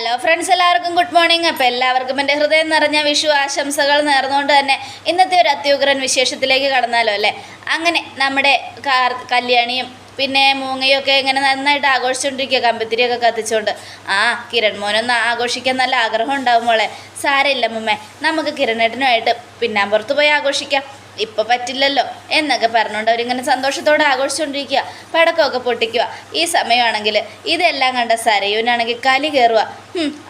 Hello friends, എല്ലാവർക്കും good morning. അപ്പോൾ എല്ലാവർക്കും എൻ്റെ ഹൃദയം നിറഞ്ഞ വിഷു ആശംസകൾ നേർന്നുകൊണ്ട് തന്നെ ഇന്നത്തെ ഒരു അത്യുഗ്രൻ വിശേഷത്തിലേക്ക് കടന്നാലോ അല്ലേ. അങ്ങനെ നമ്മുടെ കല്യാണിയും പിന്നെ മൂങ്ങയും ഒക്കെ ഇങ്ങനെ നന്നായിട്ട് ആഘോഷിച്ചുകൊണ്ടിരിക്കുക, കമ്പിത്തിരിയൊക്കെ കത്തിച്ചുകൊണ്ട്. കിരൺ മോനൊന്ന് ആഘോഷിക്കാൻ നല്ല ആഗ്രഹം ഉണ്ടാവും മോളെ. സാരമില്ല മുമ്മേ, നമുക്ക് കിരണേട്ടനുമായിട്ട് പിന്നാമ്പുറത്ത് പോയി ആഘോഷിക്കാം, ഇപ്പം പറ്റില്ലല്ലോ എന്നൊക്കെ പറഞ്ഞുകൊണ്ട് അവരിങ്ങനെ സന്തോഷത്തോടെ ആഘോഷിച്ചുകൊണ്ടിരിക്കുക, പടക്കമൊക്കെ പൊട്ടിക്കുക. ഈ സമയമാണെങ്കിൽ ഇതെല്ലാം കണ്ട സരയുനാണെങ്കിൽ കലി കയറുക.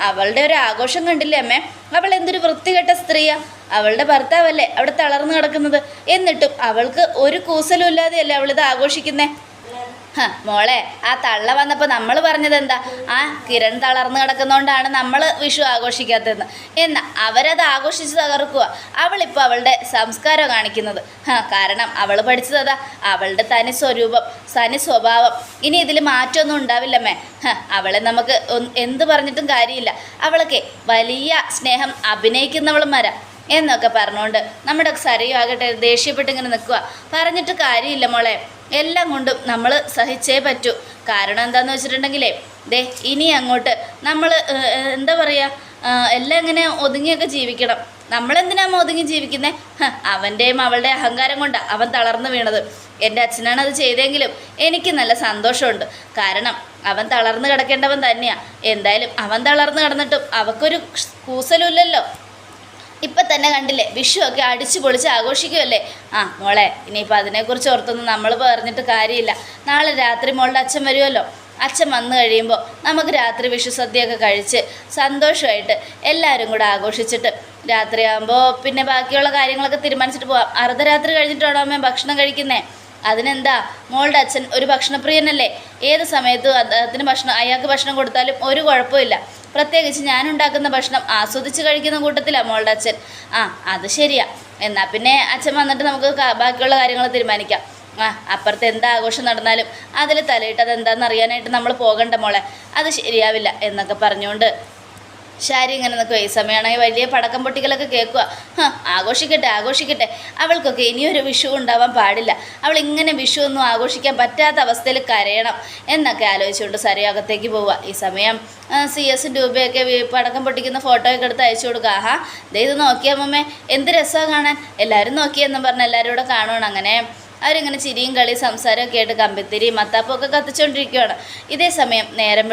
അവളുടെ ഒരു ആഘോഷം കണ്ടില്ലേ അമ്മേ, അവൾ എന്തൊരു വൃത്തികെട്ട സ്ത്രീയാ. അവളുടെ ഭർത്താവല്ലേ അവിടെ തളർന്നു കിടക്കുന്നത്, എന്നിട്ടും അവൾക്ക് ഒരു കൂസലും ഇല്ലാതെയല്ലേ അവളിത് ആഘോഷിക്കുന്നേ. മോളെ, ആ തള്ള വന്നപ്പോൾ നമ്മൾ പറഞ്ഞത് എന്താ? കിരൺ തളർന്നു കിടക്കുന്നതുകൊണ്ടാണ് നമ്മൾ വിഷു ആഘോഷിക്കാത്തതെന്ന്. എന്നാൽ അവരത് ആഘോഷിച്ച് തകർക്കുക. അവളിപ്പോൾ അവളുടെ സംസ്കാരം കാണിക്കുന്നത്. കാരണം അവൾ പഠിച്ചതാ അവളുടെ തനി സ്വരൂപം, തനി സ്വഭാവം. ഇനി ഇതിൽ മാറ്റമൊന്നും ഉണ്ടാവില്ലമ്മേ. അവളെ നമുക്ക് എന്ത് പറഞ്ഞിട്ടും കാര്യമില്ല. അവൾക്ക് വലിയ സ്നേഹം അഭിനയിക്കുന്നവളുമാരാ എന്നൊക്കെ പറഞ്ഞുകൊണ്ട് നമ്മുടെ സരയു ആകട്ടെ ദേഷ്യപ്പെട്ടിങ്ങനെ നിൽക്കുക. പറഞ്ഞിട്ട് കാര്യമില്ല മോളെ, എല്ലാം കൊണ്ടും നമ്മൾ സഹിച്ചേ പറ്റൂ. കാരണം എന്താണെന്ന് വെച്ചിട്ടുണ്ടെങ്കിലേ, ഇനി അങ്ങോട്ട് നമ്മൾ എന്താ പറയുക, എല്ലാം ഇങ്ങനെ ഒതുങ്ങിയൊക്കെ ജീവിക്കണം. നമ്മളെന്തിനാ ഒതുങ്ങി ജീവിക്കുന്നത്? അവൻ്റെയും അവളുടെ അഹങ്കാരം കൊണ്ടാണ് അവൻ തളർന്നു വീണത്. എൻ്റെ അച്ഛനാണ് അത് ചെയ്തെങ്കിലും എനിക്ക് നല്ല സന്തോഷമുണ്ട്. കാരണം അവൻ തളർന്നു കിടക്കേണ്ടവൻ തന്നെയാണ്. എന്തായാലും അവൻ തളർന്നു കിടന്നിട്ടും അവൾക്കൊരു കൂസലുമില്ലല്ലോ. ഇപ്പം തന്നെ കണ്ടില്ലേ, വിഷു ഒക്കെ അടിച്ചു പൊളിച്ച് ആഘോഷിക്കുമല്ലേ. മോളെ, ഇനിയിപ്പോൾ അതിനെക്കുറിച്ച് ഓർത്തൊന്നും നമ്മൾ പറഞ്ഞിട്ട് കാര്യമില്ല. നാളെ രാത്രി മോളുടെ അച്ഛൻ വരുമല്ലോ. അച്ഛൻ വന്നു കഴിയുമ്പോൾ നമുക്ക് രാത്രി വിഷു സദ്യയൊക്കെ കഴിച്ച് സന്തോഷമായിട്ട് എല്ലാവരും കൂടെ ആഘോഷിച്ചിട്ട് രാത്രിയാകുമ്പോൾ പിന്നെ ബാക്കിയുള്ള കാര്യങ്ങളൊക്കെ തീരുമാനിച്ചിട്ട് പോവാം. അർദ്ധരാത്രി കഴിഞ്ഞിട്ടാണോ അമ്മ ഭക്ഷണം കഴിക്കുന്നേ? അതിനെന്താ, മോളുടെ അച്ഛൻ ഒരു ഭക്ഷണപ്രിയനല്ലേ. ഏത് സമയത്തും അദ്ദേഹത്തിന് അയാൾക്ക് ഭക്ഷണം കൊടുത്താലും ഒരു കുഴപ്പമില്ല. പ്രത്യേകിച്ച് ഞാനുണ്ടാക്കുന്ന ഭക്ഷണം ആസ്വദിച്ച് കഴിക്കുന്ന കൂട്ടത്തിലാണ് മോളുടെ അച്ഛൻ. അത് ശരിയാ. എന്നാൽ പിന്നെ അച്ഛൻ വന്നിട്ട് നമുക്ക് ബാക്കിയുള്ള കാര്യങ്ങൾ തീരുമാനിക്കാം. അപ്പുറത്ത് എന്താ ആഘോഷം നടന്നാലും അതിൽ തലയിട്ട് അതെന്താണെന്ന് അറിയാനായിട്ട് നമ്മൾ പോകണ്ട മോളെ, അത് ശരിയാവില്ല എന്നൊക്കെ പറഞ്ഞുകൊണ്ട് ശാരി ഇങ്ങനെ നിൽക്കുക. ഈ സമയമാണെങ്കിൽ വലിയ പടക്കം പൊട്ടിക്കലൊക്കെ കേൾക്കുക. ആഘോഷിക്കട്ടെ. അവൾക്കൊക്കെ ഇനിയൊരു വിഷു ഉണ്ടാവാൻ പാടില്ല. അവൾ ഇങ്ങനെ വിഷു ഒന്നും ആഘോഷിക്കാൻ പറ്റാത്ത അവസ്ഥയിൽ കരയണം എന്നൊക്കെ ആലോചിച്ചുകൊണ്ട് സരി അകത്തേക്ക് പോവുക. ഈ സമയം CS രൂപയൊക്കെ പടക്കം പൊട്ടിക്കുന്ന ഫോട്ടോയൊക്കെ എടുത്ത് അയച്ചു കൊടുക്കുക. ഇത് നോക്കിയാൽ അമ്മമ്മേ, എന്ത് രസമാണ് കാണാൻ, എല്ലാവരും നോക്കിയെന്നും പറഞ്ഞ് എല്ലാവരും കൂടെ കാണുകയാണ്. അങ്ങനെ അവരിങ്ങനെ ചിരിയും കളി സംസാരമൊക്കെ ആയിട്ട് കമ്പിത്തിരി മത്താപ്പൊക്കെ കത്തിച്ചുകൊണ്ടിരിക്കുകയാണ്. ഇതേ സമയം നേരം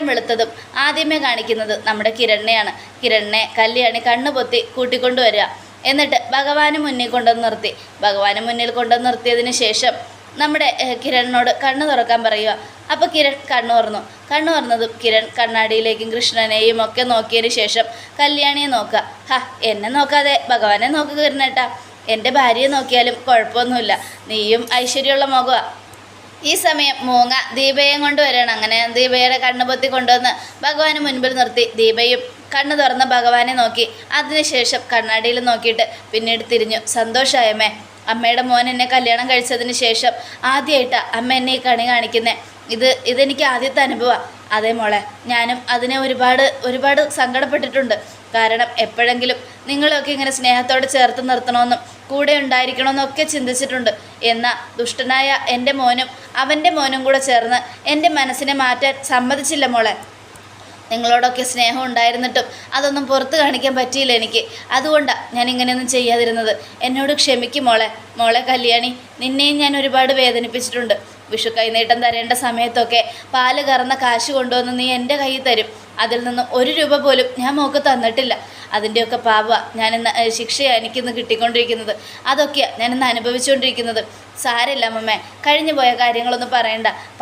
വെളുത്തതും ആദ്യമേ കാണിക്കുന്നത് നമ്മുടെ കിരണിനെയാണ്. കിരണിനെ കല്യാണി കണ്ണു പൊത്തി കൂട്ടിക്കൊണ്ടുവരിക. എന്നിട്ട് ഭഗവാന് മുന്നിൽ കൊണ്ടുവന്ന് നിർത്തിയതിന് ശേഷം നമ്മുടെ കിരണിനോട് കണ്ണു തുറക്കാൻ പറയുക. അപ്പോൾ കിരൺ കണ്ണു തുറന്നതും കിരൺ കണ്ണാടിയിലേക്കും കൃഷ്ണനെയും ഒക്കെ നോക്കിയതിന് ശേഷം കല്യാണിയെ നോക്കുക. എന്നെ നോക്കാതെ ഭഗവാനെ നോക്കുക കിരണേട്ടാ. എൻ്റെ ഭാര്യയെ നോക്കിയാലും കുഴപ്പമൊന്നുമില്ല, നീയും ഐശ്വര്യമുള്ള മുഖമാണ്. ഈ സമയം മൂങ്ങ ദീപയും കൊണ്ടുവരികയാണ്. അങ്ങനെ ദീപയുടെ കണ്ണ് പൊത്തി കൊണ്ടുവന്ന് ഭഗവാന് മുൻപിൽ നിർത്തി ദീപയും കണ്ണ് തുറന്ന് ഭഗവാനെ നോക്കി. അതിനുശേഷം കണ്ണാടിയിൽ നോക്കിയിട്ട് പിന്നീട് തിരിഞ്ഞു. സന്തോഷമായമ്മേ, അമ്മയുടെ മോൻ എന്നെ കല്യാണം കഴിച്ചതിന് ശേഷം ആദ്യമായിട്ടാണ് അമ്മ എന്നെ ഈ കണി കാണിക്കുന്നത്. ഇതെനിക്ക് ആദ്യത്തെ അനുഭവമാണ്. അതേ മോളെ, ഞാനും അതിനെ ഒരുപാട് സങ്കടപ്പെട്ടിട്ടുണ്ട്. കാരണം എപ്പോഴെങ്കിലും നിങ്ങളൊക്കെ ഇങ്ങനെ സ്നേഹത്തോടെ ചേർത്ത് നിർത്തണമെന്നും കൂടെ ഉണ്ടായിരിക്കണമെന്നൊക്കെ ചിന്തിച്ചിട്ടുണ്ട്. എന്നാൽ ദുഷ്ടനായ എൻ്റെ മോനും അവൻ്റെ മോനും കൂടെ ചേർന്ന് എൻ്റെ മനസ്സിനെ മാറ്റാൻ സമ്മതിച്ചില്ല മോളെ. നിങ്ങളോടൊക്കെ സ്നേഹം ഉണ്ടായിരുന്നിട്ടും അതൊന്നും പുറത്ത് കാണിക്കാൻ പറ്റിയില്ല എനിക്ക്. അതുകൊണ്ടാണ് ഞാൻ ഇങ്ങനെയൊന്നും ചെയ്യാതിരുന്നത്. എന്നോട് ക്ഷമിക്കും മോളെ കല്യാണി, നിന്നെയും ഞാൻ ഒരുപാട് വേദനിപ്പിച്ചിട്ടുണ്ട്. വിഷു കൈനീട്ടം തരേണ്ട സമയത്തൊക്കെ പാല് കറന്ന കാശ് കൊണ്ടുവന്ന് നീ എൻ്റെ കയ്യിൽ തരും. അതിൽ നിന്നും 1 രൂപ പോലും ഞാൻ മോൾക്ക് തന്നിട്ടില്ല. അതിൻ്റെയൊക്കെ ഞാനിന്ന് ശിക്ഷയാണ് എനിക്കിന്ന് കിട്ടിക്കൊണ്ടിരിക്കുന്നത്. അതൊക്കെയാണ് ഞാനിന്ന് അനുഭവിച്ചുകൊണ്ടിരിക്കുന്നത്. സാരമില്ല അമ്മമ്മേ, കഴിഞ്ഞു പോയ കാര്യങ്ങളൊന്നും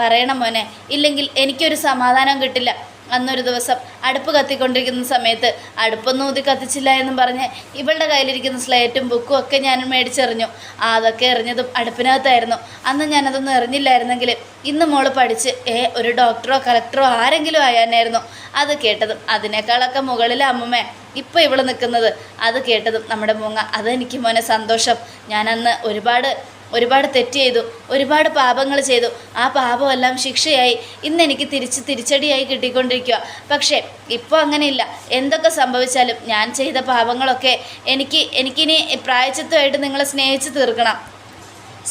പറയണം മോനെ, ഇല്ലെങ്കിൽ എനിക്കൊരു സമാധാനം കിട്ടില്ല. അന്നൊരു ദിവസം അടുപ്പ് കത്തിക്കൊണ്ടിരിക്കുന്ന സമയത്ത് അടുപ്പൊന്നും ഊതി കത്തിച്ചില്ല എന്നും പറഞ്ഞ് ഇവളുടെ കയ്യിലിരിക്കുന്ന സ്ലേറ്റും ബുക്കും ഒക്കെ ഞാൻ മേടിച്ചെറിഞ്ഞു. അതൊക്കെ എറിഞ്ഞതും അടുപ്പിനകത്തായിരുന്നു. അന്ന് ഞാനതൊന്നും എറിഞ്ഞില്ലായിരുന്നെങ്കിൽ ഇന്ന് മോള് പഠിച്ച് ഒരു ഡോക്ടറോ കളക്ടറോ ആരെങ്കിലും ആയാനായിരുന്നു. അത് കേട്ടതും അതിനേക്കാളൊക്കെ മുകളിൽ അമ്മമ്മേ ഇപ്പോൾ ഇവൾ നിൽക്കുന്നത്. അത് കേട്ടതും നമ്മുടെ മൂങ്ങ, അതെനിക്ക് മോനെ സന്തോഷം. ഞാനന്ന് ഒരുപാട് തെറ്റ് ചെയ്തു, ഒരുപാട് പാപങ്ങൾ ചെയ്തു. ആ പാപമെല്ലാം ശിക്ഷയായി ഇന്നെനിക്ക് തിരിച്ചടിയായി കിട്ടിക്കൊണ്ടിരിക്കുക. പക്ഷേ ഇപ്പോൾ അങ്ങനെയില്ല. എന്തൊക്കെ സംഭവിച്ചാലും ഞാൻ ചെയ്ത പാപങ്ങളൊക്കെ എനിക്കിനി പ്രായശ്ചിത്തമായിട്ട് നിങ്ങളെ സ്നേഹിച്ച് തീർക്കണം.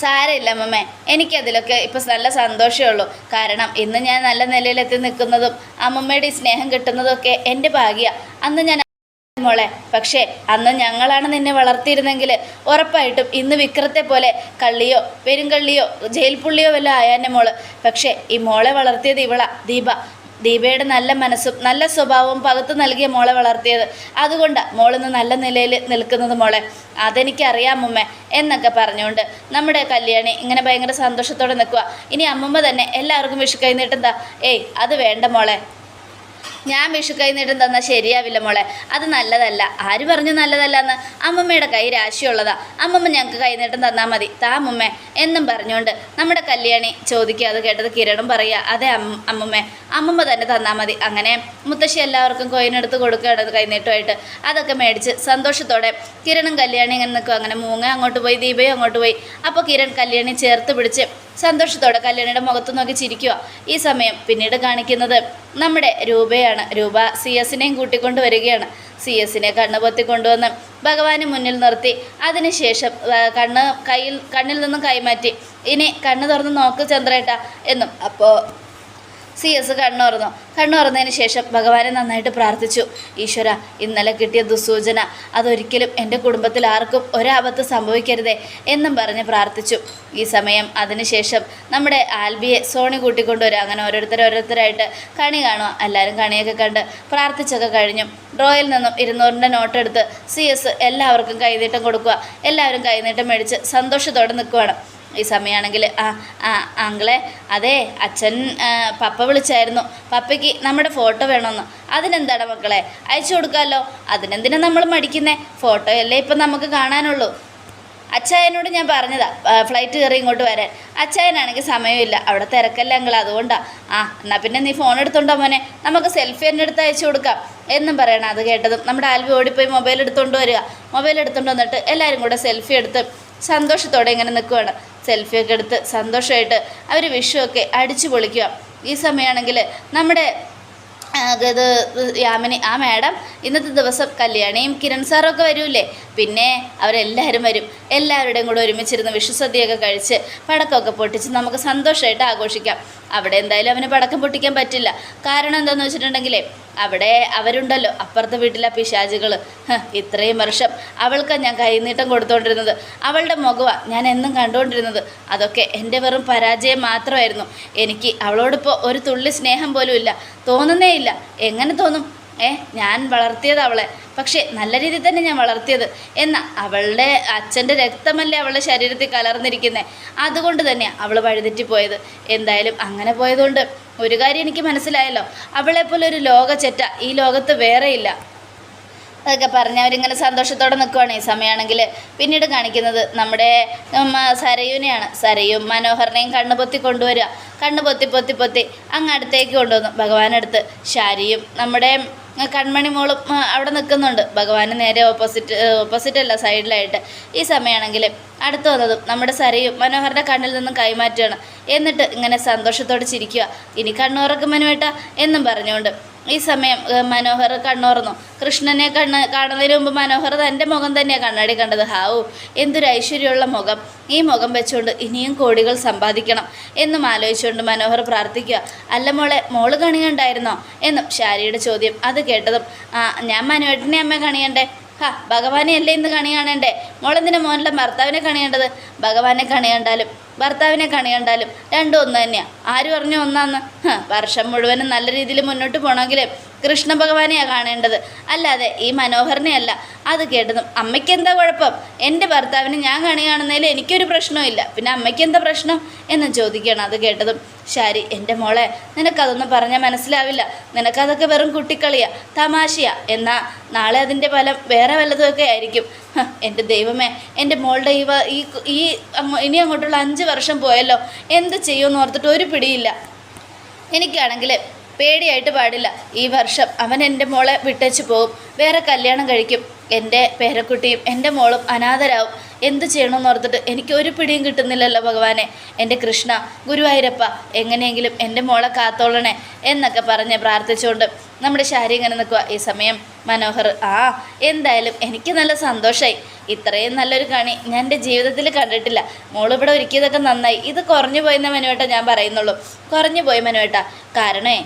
സാരമില്ല അമ്മമ്മേ, എനിക്കതിലൊക്കെ ഇപ്പം നല്ല സന്തോഷമേ ഉള്ളൂ. കാരണം ഇന്ന് ഞാൻ നല്ല നിലയിലെത്തി നിൽക്കുന്നതും അമ്മമ്മയുടെ ഈ സ്നേഹം കിട്ടുന്നതൊക്കെ എൻ്റെ ഭാഗ്യ. അന്ന് ഞാൻ മോളെ, പക്ഷേ അന്ന് ഞങ്ങളാണ് നിന്നെ വളർത്തിയിരുന്നെങ്കിൽ ഉറപ്പായിട്ടും ഇന്ന് വിക്രത്തെ പോലെ കള്ളിയോ പെരുങ്കള്ളിയോ ജയിൽ പുള്ളിയോ വല്ല ആയാൻ്റെ മോള്. പക്ഷേ ഈ മോളെ വളർത്തിയത് ഇവളാ, ദീപയുടെ നല്ല മനസ്സും നല്ല സ്വഭാവവും പകുത്തു നൽകിയ മോളെ വളർത്തിയത്. അതുകൊണ്ടാണ് മോളിന്ന് നല്ല നിലയിൽ നിൽക്കുന്നത് മോളെ. അതെനിക്കറിയാം അമ്മമ്മ എന്നൊക്കെ പറഞ്ഞുകൊണ്ട് നമ്മുടെ കല്യാണി ഇങ്ങനെ ഭയങ്കര സന്തോഷത്തോടെ നിൽക്കുക. ഇനി അമ്മമ്മ തന്നെ എല്ലാവർക്കും വിഷു കൈ നീട്ടെന്താ? ഏയ് അത് വേണ്ട മോളെ, ഞാൻ വിഷു കൈ നീട്ടം തന്നാൽ ശരിയാവില്ല മോളെ, അത് നല്ലതല്ല. ആര് പറഞ്ഞു നല്ലതല്ല എന്ന്? അമ്മമ്മയുടെ കൈ രാശിയുള്ളതാ, അമ്മമ്മ ഞങ്ങൾക്ക് കൈ നീട്ടം തന്നാൽ മതി, താ അമ്മമ്മ എന്നും പറഞ്ഞുകൊണ്ട് നമ്മുടെ കല്യാണി ചോദിക്കുക. അത് കേട്ടത് കിരണും പറയുക, അതെ അമ്മമ്മ, അമ്മമ്മ തന്നെ തന്നാൽ മതി. അങ്ങനെ മുത്തശ്ശി എല്ലാവർക്കും കോയിനെടുത്ത് കൊടുക്കുകയാണ് കൈനീട്ടമായിട്ട്. അതൊക്കെ മേടിച്ച് സന്തോഷത്തോടെ കിരണും കല്യാണി ഇങ്ങനെ നിൽക്കും. അങ്ങനെ മൂങ്ങ അങ്ങോട്ട് പോയി, ദീപയും അങ്ങോട്ട് പോയി. അപ്പോൾ കിരൺ കല്യാണി ചേർത്ത് പിടിച്ച് സന്തോഷത്തോടെ കല്യാണിയുടെ മുഖത്ത് നോക്കി ചിരിക്കുക. ഈ സമയം പിന്നീട് കാണിക്കുന്നത് നമ്മുടെ രൂപയാണ്. രൂപ സി എസിനെയും കൂട്ടിക്കൊണ്ട് വരികയാണ്. സി എസിനെ കണ്ണ് പൊത്തി കൊണ്ടുവന്ന് ഭഗവാന് മുന്നിൽ നിർത്തി. അതിനുശേഷം കണ്ണിൽ നിന്നും കൈമാറ്റി, ഇനി കണ്ണ് തുറന്ന് നോക്ക് ചന്ദ്രേട്ട എന്നും. അപ്പോൾ സി എസ് കണ്ണുറന്നതിന് ശേഷം ഭഗവാനെ നന്നായിട്ട് പ്രാർത്ഥിച്ചു. ഈശ്വര, ഇന്നലെ കിട്ടിയ ദുസ്സൂചന അതൊരിക്കലും എൻ്റെ കുടുംബത്തിൽ ആർക്കും ഒരാപത്ത് സംഭവിക്കരുതേ എന്നും പറഞ്ഞ് പ്രാർത്ഥിച്ചു. ഈ സമയം അതിനുശേഷം നമ്മുടെ ആൽബിയെ സോണി കൂട്ടിക്കൊണ്ടുവരിക. അങ്ങനെ ഓരോരുത്തരായിട്ട് കണി കാണുക. എല്ലാവരും കണിയൊക്കെ കണ്ട് പ്രാർത്ഥിച്ചൊക്കെ കഴിഞ്ഞു. ഡ്രോയിൽ നിന്നും 200 നോട്ടെടുത്ത് സി എസ് എല്ലാവർക്കും കൈനീട്ടം കൊടുക്കുക. എല്ലാവരും കൈനീട്ടം മേടിച്ച് സന്തോഷത്തോടെ നിൽക്കുവാണ്. ഈ സമയമാണെങ്കിൽ അങ്കിളെ, അതെ അച്ഛൻ പപ്പ വിളിച്ചായിരുന്നു, പപ്പയ്ക്ക് നമ്മുടെ ഫോട്ടോ വേണമെന്ന്. അതിനെന്താണ് മക്കളെ, അയച്ചു കൊടുക്കാമല്ലോ, അതിനെന്തിനാ നമ്മൾ മടിക്കുന്നേ? ഫോട്ടോയല്ലേ ഇപ്പം നമുക്ക് കാണാനുള്ളൂ. അച്ചായനോട് ഞാൻ പറഞ്ഞതാ ഫ്ലൈറ്റ് കയറി ഇങ്ങോട്ട് വരാൻ. അച്ചായനാണെങ്കിൽ സമയമില്ല, അവിടെ തിരക്കല്ല അങ്കിൾ, അതുകൊണ്ടാണ്. എന്നാൽ പിന്നെ നീ ഫോൺ എടുത്തോണ്ടോ മോനെ, നമുക്ക് സെൽഫി എന്നെ എടുത്ത് അയച്ചു കൊടുക്കാം എന്നും പറയണം. അത് കേട്ടതും നമ്മുടെ ആൽബി ഓടിപ്പോയി മൊബൈൽ എടുത്തുകൊണ്ട് വരിക. മൊബൈൽ എടുത്തുകൊണ്ട് വന്നിട്ട് എല്ലാവരും കൂടെ സെൽഫി എടുത്ത് സന്തോഷത്തോടെ ഇങ്ങനെ നിൽക്കുകയാണ്. സെൽഫിയൊക്കെ എടുത്ത് സന്തോഷമായിട്ട് അവർ വിഷുവൊക്കെ അടിച്ചു പൊളിക്കുക. ഈ സമയമാണെങ്കിൽ നമ്മുടെ ഇത് യാമിനി, മാഡം ഇന്നത്തെ ദിവസം കല്യാണിയും കിരൺ സാറൊക്കെ വരൂല്ലേ? പിന്നെ അവരെല്ലാവരും വരും. എല്ലാവരുടെയും കൂടെ ഒരുമിച്ചിരുന്ന് വിഷുസദ്യയൊക്കെ കഴിച്ച് പടക്കമൊക്കെ പൊട്ടിച്ച് നമുക്ക് സന്തോഷമായിട്ട് ആഘോഷിക്കാം. അവിടെ എന്തായാലും അവന് പടക്കം പൊട്ടിക്കാൻ പറ്റില്ല. കാരണം എന്താണെന്ന് വെച്ചിട്ടുണ്ടെങ്കിലേ, അവിടെ അവരുണ്ടല്ലോ, അപ്പുറത്തെ വീട്ടിലെ പിശാചുകൾ. ഇത്രയും വർഷം അവൾക്ക് ഞാൻ കൈനീട്ടം കൊടുത്തുകൊണ്ടിരുന്നത്, അവളുടെ മുഖമാണ് ഞാൻ എന്നും കണ്ടുകൊണ്ടിരുന്നത്. അതൊക്കെ എൻ്റെ വെറും പരാജയം മാത്രമായിരുന്നു. എനിക്ക് അവളോടിപ്പോൾ ഒരു തുള്ളി സ്നേഹം പോലും ഇല്ല, തോന്നുന്നേ ഇല്ല. എങ്ങനെ തോന്നും? ഞാൻ വളർത്തിയത് അവളെ, പക്ഷേ നല്ല രീതിയിൽ തന്നെ ഞാൻ വളർത്തിയത്. എന്നാൽ അവളുടെ അച്ഛൻ്റെ രക്തമല്ലേ അവളുടെ ശരീരത്തിൽ കലർന്നിരിക്കുന്നത്. അതുകൊണ്ട് തന്നെയാണ് അവൾ വഴിതെറ്റിപ്പോയത്. എന്തായാലും അങ്ങനെ പോയതുകൊണ്ട് ഒരു കാര്യം എനിക്ക് മനസ്സിലായല്ലോ, അവളെപ്പോലെ ഒരു ലോക ചെറ്റ ഈ ലോകത്ത് വേറെയില്ല. അതൊക്കെ പറഞ്ഞ് അവരിങ്ങനെ സന്തോഷത്തോടെ നിൽക്കുവാണ്. ഈ സമയമാണെങ്കിൽ പിന്നീട് കാണിക്കുന്നത് നമ്മുടെ സരയുനെയാണ്. സരയും മനോഹരനെയും കണ്ണ് പൊത്തി കൊണ്ടുവരിക. കണ്ണ് പൊത്തി അങ്ങ് അടുത്തേക്ക് കൊണ്ടുവന്നു. ഭഗവാനടുത്ത് ശാരിയും നമ്മുടെ കൺമണി മോളും അവിടെ നിൽക്കുന്നുണ്ട്. ഭഗവാന് നേരെ ഓപ്പോസിറ്റ് അല്ല, സൈഡിലായിട്ട്. ഈ സമയമാണെങ്കിൽ അടുത്ത് വന്നതും നമ്മുടെ സരയും മനോഹരൻ്റെ കണ്ണിൽ നിന്നും കൈമാറ്റുകയാണ്. എന്നിട്ട് ഇങ്ങനെ സന്തോഷത്തോടെ ചിരിക്കുക. ഇനി കണ്ണുറക്കും മനുവേട്ട എന്നും പറഞ്ഞുകൊണ്ട് ഈ സമയം മനോഹർ കണ്ണുറന്നു. കൃഷ്ണനെ കാണുന്നതിന് മുമ്പ് മനോഹർ തൻ്റെ മുഖം തന്നെയാണ് കണ്ണാടി കണ്ടത്. ഹാവു, എന്തൊരു ഐശ്വര്യമുള്ള മുഖം! ഈ മുഖം വെച്ചുകൊണ്ട് ഇനിയും കോടികൾ സമ്പാദിക്കണം എന്നും ആലോചിച്ചുകൊണ്ട് മനോഹർ പ്രാർത്ഥിക്കുക. അല്ല മോള് കണിയുണ്ടായിരുന്നോ എന്നും ശാരിയുടെ ചോദ്യം. അത് കേട്ടതും ഞാൻ മനുവേട്ടനെ അമ്മ കണിയണ്ടേ? ഭഗവാനെ അല്ലേ ഇന്ന് കണി കാണണ്ടേ? മോളെന്തിനാ മോനിലെ ഭർത്താവിനെ കണിയേണ്ടത്? ഭഗവാനെ കണി കണ്ടാലും ഭർത്താവിനെ കണി കണ്ടാലും രണ്ടും ഒന്ന് തന്നെയാണ്. ആര് പറഞ്ഞു ഒന്നാന്ന്? വർഷം മുഴുവനും നല്ല രീതിയിൽ മുന്നോട്ട് പോകണമെങ്കിൽ കൃഷ്ണ ഭഗവാനെയാണ് കാണേണ്ടത്, അല്ലാതെ ഈ മനോഹരനെ അല്ല. അത് കേട്ടതും അമ്മയ്ക്ക് എന്താ കുഴപ്പം? എൻ്റെ ഭർത്താവിന് ഞാൻ കണി കാണുന്നതിൽ എനിക്കൊരു പ്രശ്നവും, പിന്നെ അമ്മയ്ക്ക് എന്താ പ്രശ്നം എന്ന് ചോദിക്കുകയാണ്. അത് കേട്ടതും ശാരി, എൻ്റെ മോളെ, നിനക്കതൊന്നും പറഞ്ഞാൽ മനസ്സിലാവില്ല. നിനക്കതൊക്കെ വെറും കുട്ടിക്കളിയാ, തമാശയാ. എന്നാൽ നാളെ അതിൻ്റെ ഫലം വേറെ വല്ലതുമൊക്കെ ആയിരിക്കും. എൻ്റെ ദൈവമേ, എൻ്റെ മോളുടെ ഇനി അങ്ങോട്ടുള്ള 5 വർഷം പോയല്ലോ, എന്ത് ചെയ്യുമെന്ന് ഓർത്തിട്ട് ഒരു പിടിയില്ല. എനിക്കാണെങ്കിൽ പേടിയായിട്ട് പാടില്ല. ഈ വർഷം അവൻ എൻ്റെ മോളെ വിട്ടേച്ച് പോകും, വേറെ കല്യാണം കഴിക്കും. എൻ്റെ പേരക്കുട്ടിയും എൻ്റെ മോളും അനാഥരാവും. എന്ത് ചെയ്യണമെന്ന് ഓർത്തിട്ട് എനിക്ക് ഒരു പിടിയും കിട്ടുന്നില്ലല്ലോ ഭഗവാനെ. എൻ്റെ കൃഷ്ണ, ഗുരുവായൂരപ്പ, എങ്ങനെയെങ്കിലും എൻ്റെ മോളെ കാത്തോളണേ എന്നൊക്കെ പറഞ്ഞ് പ്രാർത്ഥിച്ചുകൊണ്ട് നമ്മുടെ ശാരി ഇങ്ങനെ നിൽക്കുക. ഈ സമയം മനോഹർ, എന്തായാലും എനിക്ക് നല്ല സന്തോഷമായി. ഇത്രയും നല്ലൊരു കണി ഞാൻ എൻ്റെ ജീവിതത്തിൽ കണ്ടിട്ടില്ല. മോളിവിടെ ഒരുക്കിയതൊക്കെ നന്നായി. ഇത് കുറഞ്ഞു പോയെന്ന മനുവേട്ട ഞാൻ പറയുന്നുള്ളൂ. കുറഞ്ഞു പോയി മനുവേട്ട. കാരണേ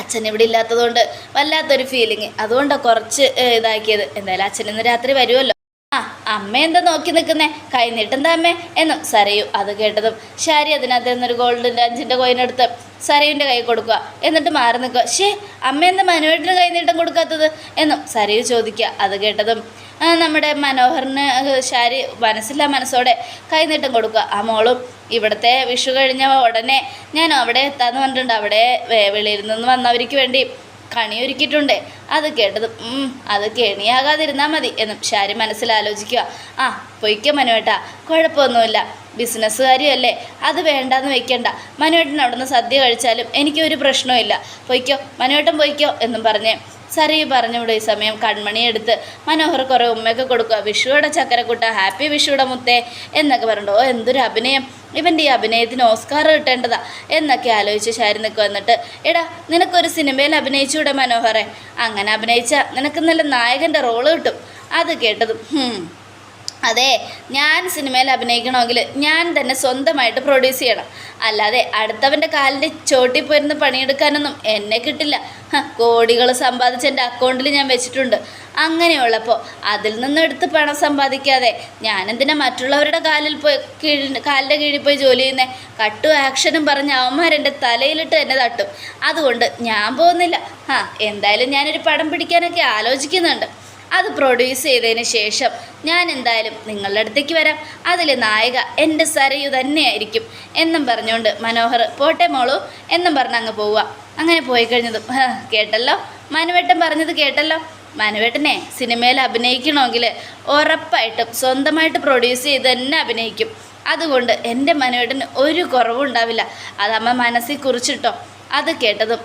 അച്ഛൻ ഇവിടെ ഇല്ലാത്തതുകൊണ്ട് വല്ലാത്തൊരു ഫീലിങ്, അതുകൊണ്ടാണ് കുറച്ച് ഇതാക്കിയത്. എന്തായാലും അച്ഛൻ ഇന്ന് രാത്രി വരുമല്ലോ. ആ അമ്മ എന്താ നോക്കി നിൽക്കുന്നേ? കൈ നീട്ടെന്താ അമ്മേ എന്നും സരയു. അത് കേട്ടതും ശാരി അതിനകത്ത് നിന്നൊരു ഗോൾഡിൻ്റെ 5 കോയിനെടുത്ത് സരയുവിൻ്റെ കൈ കൊടുക്കുക. എന്നിട്ട് മാറി നിൽക്കുക. അമ്മ എന്താ മനുവേട്ടന് കൈ നീട്ടം കൊടുക്കാത്തത് എന്നും സരയു ചോദിക്കുക. അത് കേട്ടതും നമ്മുടെ മനോഹറിന് ശാരി മനസ്സോടെ കൈനീട്ടം കൊടുക്കുക. ആ മോളും ഇവിടുത്തെ വിഷു കഴിഞ്ഞ ഉടനെ ഞാൻ അവിടെ എത്താമെന്ന് പറഞ്ഞിട്ടുണ്ട്. അവിടെ വെളിയിൽ നിന്ന് വന്നവർക്ക് വേണ്ടി കണിയൊരുക്കിയിട്ടുണ്ട്. അത് കേട്ടതും അത് കെണിയാകാതിരുന്നാൽ മതി എന്നും ശാരി മനസ്സിലാലോചിക്കുക. ആ പൊയ്ക്കോ മനുവേട്ടാ, കുഴപ്പമൊന്നുമില്ല, ബിസിനസ്സുകാരിയല്ലേ, അത് വേണ്ടാന്ന് വെക്കണ്ട. മനുവേട്ടൻ അവിടുന്ന് സദ്യ കഴിച്ചാലും എനിക്കൊരു പ്രശ്നവും. പൊയ്ക്കോ മനുവേട്ടൻ പൊയ്ക്കോ എന്നും പറഞ്ഞ് സരയു പറഞ്ഞുവിടെ. ഈ സമയം കൺമണിയെടുത്ത് മനോഹർ കുറേ ഉമ്മയൊക്കെ കൊടുക്കുക. വിഷുവിടെ ചക്കരക്കുട്ട, ഹാപ്പി വിഷുവിടെ മുത്തേ എന്നൊക്കെ പറഞ്ഞിട്ട്, ഓ എന്തൊരു അഭിനയം, ഇവൻ്റെ ഈ അഭിനയത്തിന് ഓസ്കാർ കിട്ടേണ്ടതാ എന്നൊക്കെ ആലോചിച്ച് ശാരി നിൽക്കുക. എന്നിട്ട് എടാ നിനക്കൊരു സിനിമയിൽ അഭിനയിച്ചൂടെ മനോഹറെ? അങ്ങനെ അഭിനയിച്ചാൽ നിനക്ക് നല്ല നായകൻ്റെ റോള് കിട്ടും. അത് കേട്ടതും അതെ, ഞാൻ സിനിമയിൽ അഭിനയിക്കണമെങ്കിൽ ഞാൻ തന്നെ സ്വന്തമായിട്ട് പ്രൊഡ്യൂസ് ചെയ്യണം. അല്ലാതെ അടുത്തവൻ്റെ കാലിൻ്റെ ചോട്ടിൽ പോയിരുന്ന് പണിയെടുക്കാനൊന്നും എന്നെ കിട്ടില്ല. കോടികൾ സമ്പാദിച്ച് എൻ്റെ അക്കൗണ്ടിൽ ഞാൻ വെച്ചിട്ടുണ്ട്. അങ്ങനെയുള്ളപ്പോൾ അതിൽ നിന്നെടുത്ത് പണം സമ്പാദിക്കാതെ ഞാനെന്തിനാ മറ്റുള്ളവരുടെ കാലിൻ്റെ കീഴിൽ പോയി ജോലി ചെയ്യുന്നേ? കട്ടും ആക്ഷനും പറഞ്ഞ് അവന്മാരെൻ്റെ തലയിലിട്ട് എന്നെ തട്ടും. അതുകൊണ്ട് ഞാൻ പോകുന്നില്ല. എന്തായാലും ഞാനൊരു പടം പിടിക്കാനൊക്കെ ആലോചിക്കുന്നുണ്ട്. അത് പ്രൊഡ്യൂസ് ചെയ്തതിന് ശേഷം ഞാൻ എന്തായാലും നിങ്ങളുടെ അടുത്തേക്ക് വരാം. അതിൽ നായിക എൻ്റെ സരയു തന്നെയായിരിക്കും എന്നും പറഞ്ഞുകൊണ്ട് മനോഹർ പോട്ടെ മോളൂ എന്നും പറഞ്ഞ് അങ്ങ് പോവുക. അങ്ങനെ പോയി കഴിഞ്ഞതും കേട്ടല്ലോ, മനുവേട്ടൻ പറഞ്ഞത് കേട്ടല്ലോ. മനുവേട്ടനെ സിനിമയിൽ അഭിനയിക്കണമെങ്കിൽ ഉറപ്പായിട്ടും സ്വന്തമായിട്ട് പ്രൊഡ്യൂസ് ചെയ്ത് തന്നെ അഭിനയിക്കും. അതുകൊണ്ട് എൻ്റെ മനുവേട്ടന് ഒരു കുറവും ഉണ്ടാവില്ല. അതമ്മ മനസ്സിൽ കുറിച്ചിട്ടോ. അത് കേട്ടതും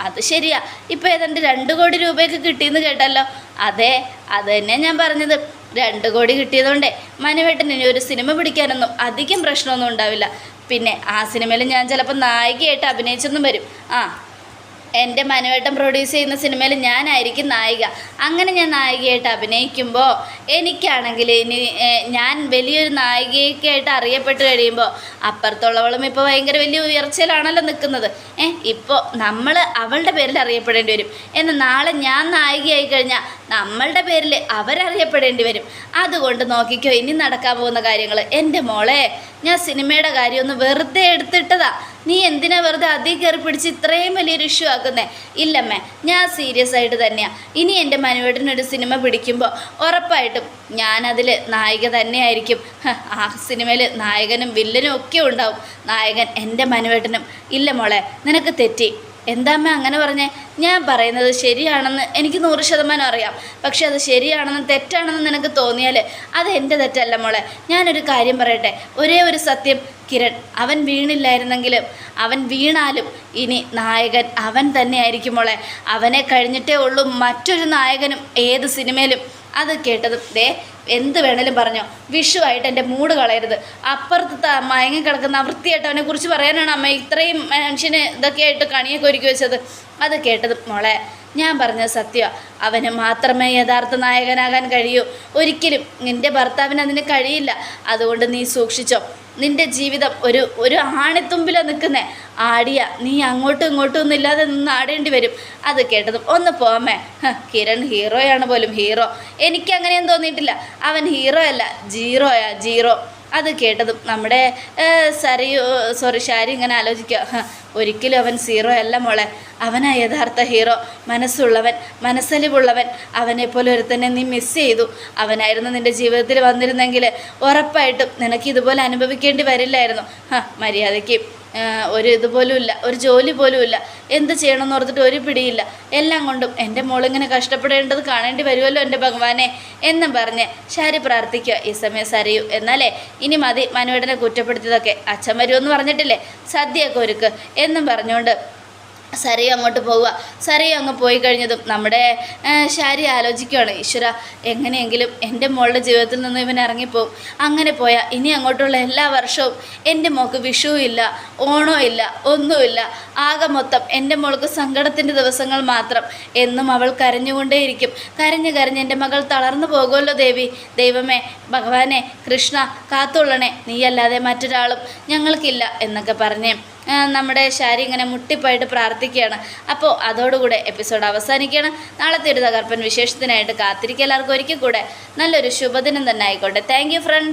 അത് ശരിയാ, ഇപ്പോൾ ഏതാണ്ട് 2 കോടി രൂപയൊക്കെ കിട്ടിയെന്ന് കേട്ടല്ലോ. അതെ, അത് തന്നെ ഞാൻ പറഞ്ഞത്. 2 കോടി കിട്ടിയതുകൊണ്ടേ മനുവേട്ടൻ ഇനി ഒരു സിനിമ പിടിക്കാനൊന്നും അധികം പ്രശ്നമൊന്നും ഉണ്ടാവില്ല. പിന്നെ ആ സിനിമയിൽ ഞാൻ ചിലപ്പോൾ നായികയായിട്ട് അഭിനയിച്ചെന്നും വരും. എൻ്റെ മനുവേട്ടൻ പ്രൊഡ്യൂസ് ചെയ്യുന്ന സിനിമയിൽ ഞാനായിരിക്കും നായിക. അങ്ങനെ ഞാൻ നായികയായിട്ട് അഭിനയിക്കുമ്പോൾ എനിക്കാണെങ്കിൽ ഇനി ഞാൻ വലിയൊരു നായികയൊക്കെ ആയിട്ട് അറിയപ്പെട്ട് കഴിയുമ്പോൾ അപ്പുറത്തുള്ളവളും ഇപ്പോൾ ഭയങ്കര വലിയ ഉയർച്ചയിലാണല്ലോ നിൽക്കുന്നത്. ഇപ്പോൾ നമ്മൾ അവളുടെ പേരിൽ അറിയപ്പെടേണ്ടി വരും. എന്നാൽ നാളെ ഞാൻ നായികയായി കഴിഞ്ഞാൽ നമ്മളുടെ പേരിൽ അവരറിയപ്പെടേണ്ടി വരും. അതുകൊണ്ട് നോക്കിക്കോ ഇനി നടക്കാൻ പോകുന്ന കാര്യങ്ങൾ. എൻ്റെ മോളെ, ഞാൻ സിനിമയുടെ കാര്യം ഒന്ന് വെറുതെ എടുത്തിട്ടതാ. നീ എന്തിനാ വെറുതെ അതിൽ കയറി പിടിച്ച് ഇത്രയും വലിയൊരു ഇഷ്യൂ ആക്കുന്നേ? ഇല്ലമ്മേ, ഞാൻ സീരിയസ് ആയിട്ട് തന്നെയാണ്. ഇനി എൻ്റെ മനുവേട്ടനൊരു സിനിമ പിടിക്കുമ്പോൾ ഉറപ്പായിട്ടും ഞാനതിൽ നായിക തന്നെയായിരിക്കും. ആ സിനിമയിൽ നായകനും വില്ലനും ഒക്കെ ഉണ്ടാവും. നായകൻ എൻ്റെ മനുവേട്ടനും. ഇല്ല മോളെ, നിനക്ക് തെറ്റി. എന്താമ്മ അങ്ങനെ പറഞ്ഞേ? ഞാൻ പറയുന്നത് ശരിയാണെന്ന് എനിക്ക് 100% അറിയാം. പക്ഷെ അത് ശരിയാണെന്നും തെറ്റാണെന്ന് നിനക്ക് തോന്നിയാൽ അത് എൻ്റെ തെറ്റല്ല മോളെ. ഞാനൊരു കാര്യം പറയട്ടെ, ഒരേ ഒരു സത്യം, കിരൺ അവൻ വീണില്ലായിരുന്നെങ്കിലും അവൻ വീണാലും ഇനി നായകൻ അവൻ തന്നെയായിരിക്കും മോളെ. അവനെ കഴിഞ്ഞിട്ടേ ഉള്ളൂ മറ്റൊരു നായകനും ഏത് സിനിമയിലും. അത് കേട്ടതും എന്ത് വേണേലും പറഞ്ഞോ, വിഷുവായിട്ട് എൻ്റെ മൂഡ് കളയരുത്. അപ്പുറത്ത് മയങ്ങി കിടക്കുന്ന വൃത്തിയായിട്ട് അവനെ കുറിച്ച് പറയാനാണ് അമ്മ ഇത്രയും മനുഷ്യന് ഇതൊക്കെ ആയിട്ട് കണിയൊക്കെ ഒരുക്കി വെച്ചത്. അത് കേട്ടതും മോളെ, ഞാൻ പറഞ്ഞത് സത്യമാണ്. അവന് മാത്രമേ യഥാർത്ഥ നായകനാകാൻ കഴിയൂ. ഒരിക്കലും നിൻ്റെ ഭർത്താവിന് അതിന് കഴിയില്ല. അതുകൊണ്ട് നീ സൂക്ഷിച്ചോ. നിൻ്റെ ജീവിതം ഒരു ആണിത്തുമ്പിലാണ് നിൽക്കുന്നേ. ആടിയ നീ അങ്ങോട്ടും ഇങ്ങോട്ടും ഒന്നും ഇല്ലാതെ നിന്ന് ആടേണ്ടി വരും. അത് കേട്ടതും ഒന്ന് പോമേ, കിരൺ ഹീറോയാണ് പോലും. ഹീറോ എനിക്കങ്ങനെയൊന്നും തോന്നിയിട്ടില്ല. അവൻ ഹീറോ അല്ല, ജീറോ. അത് കേട്ടതും നമ്മുടെ ശാരി ഇങ്ങനെ ആലോചിക്കുക, ഒരിക്കലും അവൻ സീറോ അല്ല മോളെ. അവനാ യഥാർത്ഥ ഹീറോ. മനസ്സുള്ളവൻ, മനസ്സലിവുള്ളവൻ. അവനെപ്പോലെ ഒരുത്തന്നെ നീ മിസ് ചെയ്തു. അവനായിരുന്നു നിൻ്റെ ജീവിതത്തിൽ വന്നിരുന്നെങ്കിൽ ഉറപ്പായിട്ടും നിനക്ക് ഇതുപോലെ അനുഭവിക്കേണ്ടി വരില്ലായിരുന്നു. മര്യാദയ്ക്ക് ഒരു ഇതുപോലും ഇല്ല, ഒരു ജോലി പോലും ഇല്ല. എന്ത് ചെയ്യണമെന്ന് ഓർത്തിട്ട് ഒരു പിടിയില്ല. എല്ലാം കൊണ്ടും എൻ്റെ മോളിങ്ങനെ കഷ്ടപ്പെടേണ്ടത് കാണേണ്ടി വരുമല്ലോ എൻ്റെ ഭഗവാനെ എന്നും പറഞ്ഞ് ശാരി പ്രാർത്ഥിക്കുക. ഈ സമയം സരയു, എന്നാലേ ഇനി മതി മനുവേട്ടനെ കുറ്റപ്പെടുത്തിയതൊക്കെ. അച്ഛൻ വരുമെന്ന് പറഞ്ഞിട്ടില്ലേ, സദ്യയൊക്കെ ഒരുക്ക് എന്നും പറഞ്ഞുകൊണ്ട് സരയും അങ്ങോട്ട് പോവുക. സരയും അങ്ങ് പോയി കഴിഞ്ഞതും നമ്മുടെ ശാരി ആലോചിക്കുകയാണ്, ഈശ്വര എങ്ങനെയെങ്കിലും എൻ്റെ മോളുടെ ജീവിതത്തിൽ നിന്ന് ഇവൻ ഇറങ്ങിപ്പോവും. അങ്ങനെ പോയാൽ ഇനി അങ്ങോട്ടുള്ള എല്ലാ വർഷവും എൻ്റെ മോൾക്ക് വിഷുവും ഇല്ല, ഓണവും ഇല്ല, ഒന്നുമില്ല. ആകെ മൊത്തം എൻ്റെ മോൾക്ക് സങ്കടത്തിൻ്റെ ദിവസങ്ങൾ മാത്രം. എന്നും അവൾ കരഞ്ഞുകൊണ്ടേയിരിക്കും. കരഞ്ഞ് കരഞ്ഞ് എൻ്റെ മകൾ തളർന്നു പോകുമല്ലോ ദേവി. ദൈവമേ, ഭഗവാനെ, കൃഷ്ണ കാത്തുള്ളണേ, നീയല്ലാതെ മറ്റൊരാളും ഞങ്ങൾക്കില്ല എന്നൊക്കെ പറഞ്ഞ് നമ്മുടെ ശാരി ഇങ്ങനെ മുട്ടിപ്പായിട്ട് പ്രാർത്ഥിക്കുകയാണ്. അപ്പോൾ അതോടുകൂടെ എപ്പിസോഡ് അവസാനിക്കുകയാണ്. നാളത്തെ ഒരു തകർപ്പൻ വിശേഷത്തിനായിട്ട് കാത്തിരിക്കുക. എല്ലാവർക്കും ഒരിക്കൽ കൂടെ നല്ലൊരു ശുഭദിനം തന്നെ ആയിക്കോട്ടെ. Thank you front.